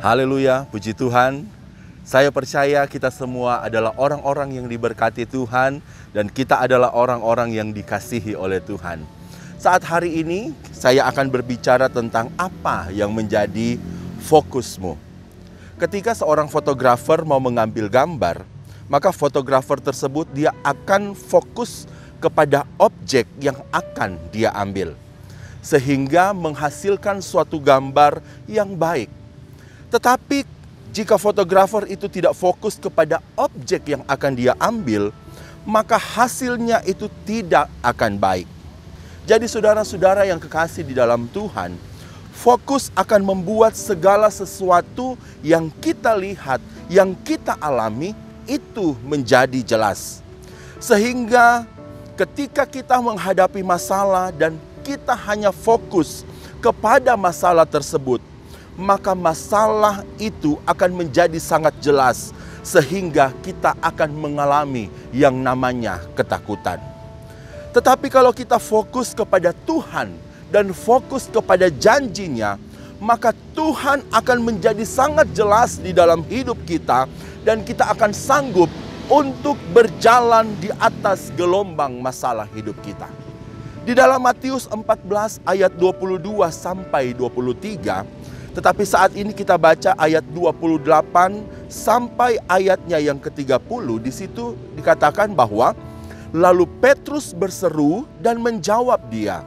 Haleluya, puji Tuhan. Saya percaya kita semua adalah orang-orang yang diberkati Tuhan dan kita adalah orang-orang yang dikasihi oleh Tuhan. Saat hari ini saya akan berbicara tentang apa yang menjadi fokusmu. Ketika seorang fotografer mau mengambil gambar, maka fotografer tersebut dia akan fokus kepada objek yang akan dia ambil, sehingga menghasilkan suatu gambar yang baik. Tetapi jika fotografer itu tidak fokus kepada objek yang akan dia ambil, maka hasilnya itu tidak akan baik. Jadi saudara-saudara yang kekasih di dalam Tuhan, fokus akan membuat segala sesuatu yang kita lihat, yang kita alami, itu menjadi jelas. Sehingga ketika kita menghadapi masalah dan kita hanya fokus kepada masalah tersebut, maka masalah itu akan menjadi sangat jelas sehingga kita akan mengalami yang namanya ketakutan. Tetapi kalau kita fokus kepada Tuhan dan fokus kepada janjinya, maka Tuhan akan menjadi sangat jelas di dalam hidup kita dan kita akan sanggup untuk berjalan di atas gelombang masalah hidup kita. Di dalam Matius 14 ayat 22 sampai 23, tetapi saat ini kita baca ayat 28 sampai ayatnya yang ke-30. Di situ dikatakan bahwa lalu Petrus berseru dan menjawab dia,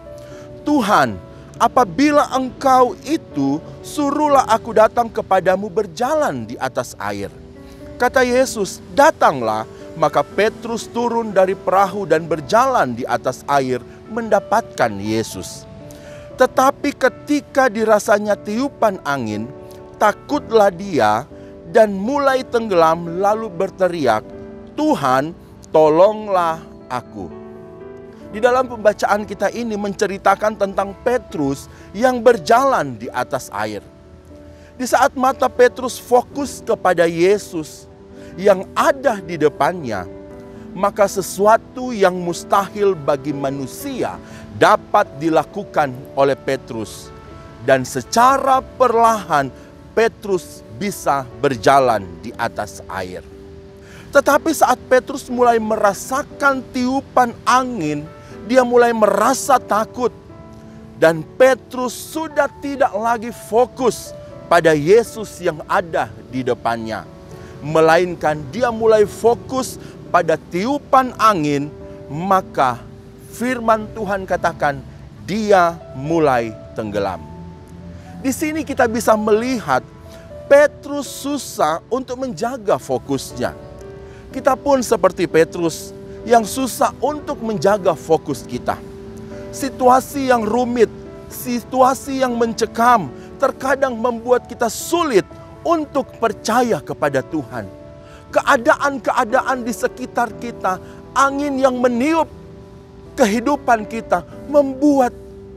"Tuhan, apabila Engkau itu, suruhlah aku datang kepadamu berjalan di atas air." Kata Yesus, "Datanglah." Maka Petrus turun dari perahu dan berjalan di atas air mendapatkan Yesus. Tetapi ketika dirasanya tiupan angin, takutlah dia dan mulai tenggelam lalu berteriak, "Tuhan, tolonglah aku." Di dalam pembacaan kita ini menceritakan tentang Petrus yang berjalan di atas air. Di saat mata Petrus fokus kepada Yesus yang ada di depannya, maka sesuatu yang mustahil bagi manusia dapat dilakukan oleh Petrus. Dan secara perlahan Petrus bisa berjalan di atas air. Tetapi saat Petrus mulai merasakan tiupan angin, dia mulai merasa takut. Dan Petrus sudah tidak lagi fokus pada Yesus yang ada di depannya, melainkan dia mulai fokus pada tiupan angin. Maka firman Tuhan katakan dia mulai tenggelam. Di sini kita bisa melihat Petrus susah untuk menjaga fokusnya. Kita pun seperti Petrus yang susah untuk menjaga fokus kita. Situasi yang rumit, situasi yang mencekam terkadang membuat kita sulit untuk percaya kepada Tuhan. Keadaan-keadaan di sekitar kita, angin yang meniup kehidupan kita, membuat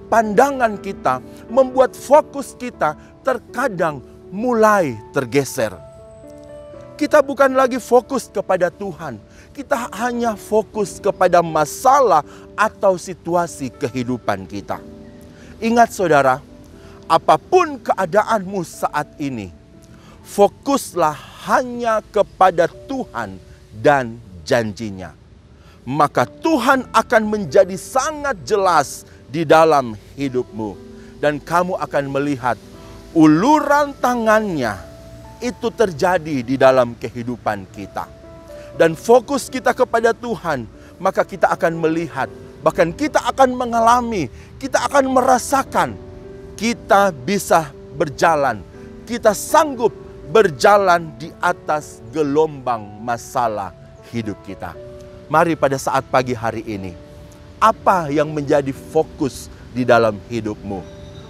pandangan kita, membuat fokus kita terkadang mulai tergeser. Kita bukan lagi fokus kepada Tuhan, kita hanya fokus kepada masalah atau situasi kehidupan kita. Ingat saudara, apapun keadaanmu saat ini, fokuslah hanya kepada Tuhan dan janjinya. Maka Tuhan akan menjadi sangat jelas di dalam hidupmu. Dan kamu akan melihat uluran tangannya itu terjadi di dalam kehidupan kita. Dan fokus kita kepada Tuhan, maka kita akan melihat, bahkan kita akan mengalami, kita akan merasakan, kita bisa berjalan, kita sanggup berjalan di atas gelombang masalah hidup kita. Mari pada saat pagi hari ini, apa yang menjadi fokus di dalam hidupmu,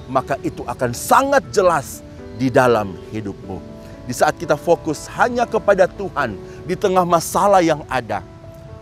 maka itu akan sangat jelas di dalam hidupmu. Di saat kita fokus hanya kepada Tuhan di tengah masalah yang ada,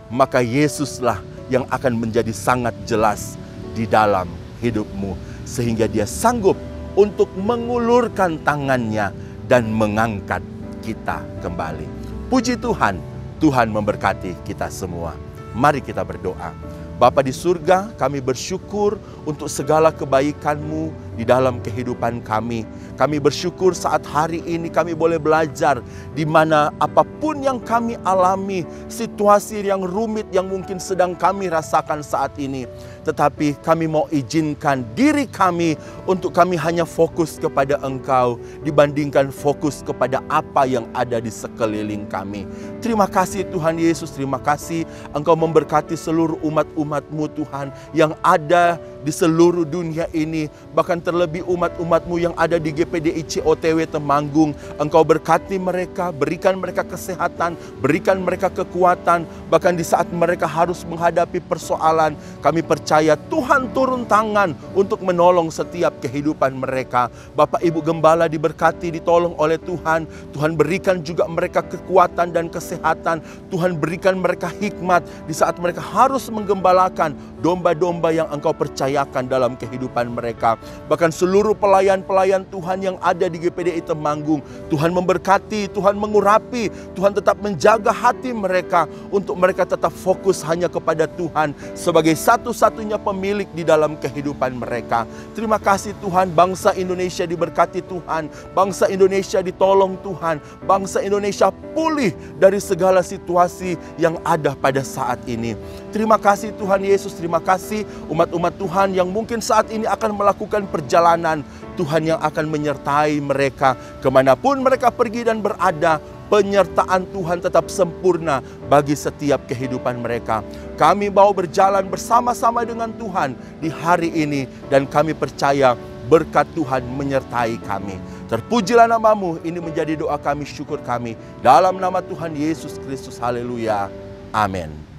maka Yesuslah yang akan menjadi sangat jelas di dalam hidupmu. Sehingga dia sanggup untuk mengulurkan tangannya dan mengangkat kita kembali. Puji Tuhan, Tuhan memberkati kita semua. Mari kita berdoa. Bapa di surga, kami bersyukur untuk segala kebaikan-Mu di dalam kehidupan kami. Kami bersyukur saat hari ini kami boleh belajar di mana apapun yang kami alami, situasi yang rumit yang mungkin sedang kami rasakan saat ini. Tetapi kami mau izinkan diri kami untuk kami hanya fokus kepada Engkau dibandingkan fokus kepada apa yang ada di sekeliling kami. Terima kasih Tuhan Yesus, terima kasih Engkau memberkati seluruh umat-umat-Mu Tuhan yang ada di seluruh dunia ini. Bahkan terlebih umat-umat-Mu yang ada di GPDIC OTW Temanggung. Engkau berkati mereka, berikan mereka kesehatan, berikan mereka kekuatan. Bahkan di saat mereka harus menghadapi persoalan, kami percaya Tuhan turun tangan untuk menolong setiap kehidupan mereka. Bapak Ibu Gembala diberkati, ditolong oleh Tuhan. Tuhan berikan juga mereka kekuatan dan kesehatan. Tuhan berikan mereka hikmat di saat mereka harus menggembalakan domba-domba yang Engkau percayakan dalam kehidupan mereka. Bahkan seluruh pelayan-pelayan Tuhan yang ada di GPDI Temanggung, Tuhan memberkati, Tuhan mengurapi, Tuhan tetap menjaga hati mereka untuk mereka tetap fokus hanya kepada Tuhan sebagai satu-satunya pemilik di dalam kehidupan mereka. Terima kasih Tuhan, bangsa Indonesia diberkati Tuhan, bangsa Indonesia ditolong Tuhan, bangsa Indonesia pulih dari segala situasi yang ada pada saat ini. Terima kasih Tuhan Yesus, terima kasih umat-umat Tuhan yang mungkin saat ini akan melakukan perjalanan. Tuhan yang akan menyertai mereka kemanapun mereka pergi dan berada. Penyertaan Tuhan tetap sempurna bagi setiap kehidupan mereka. Kami mau berjalan bersama-sama dengan Tuhan di hari ini dan kami percaya berkat Tuhan menyertai kami. Terpujilah nama-Mu, ini menjadi doa kami, syukur kami. Dalam nama Tuhan Yesus Kristus, haleluya. Amin.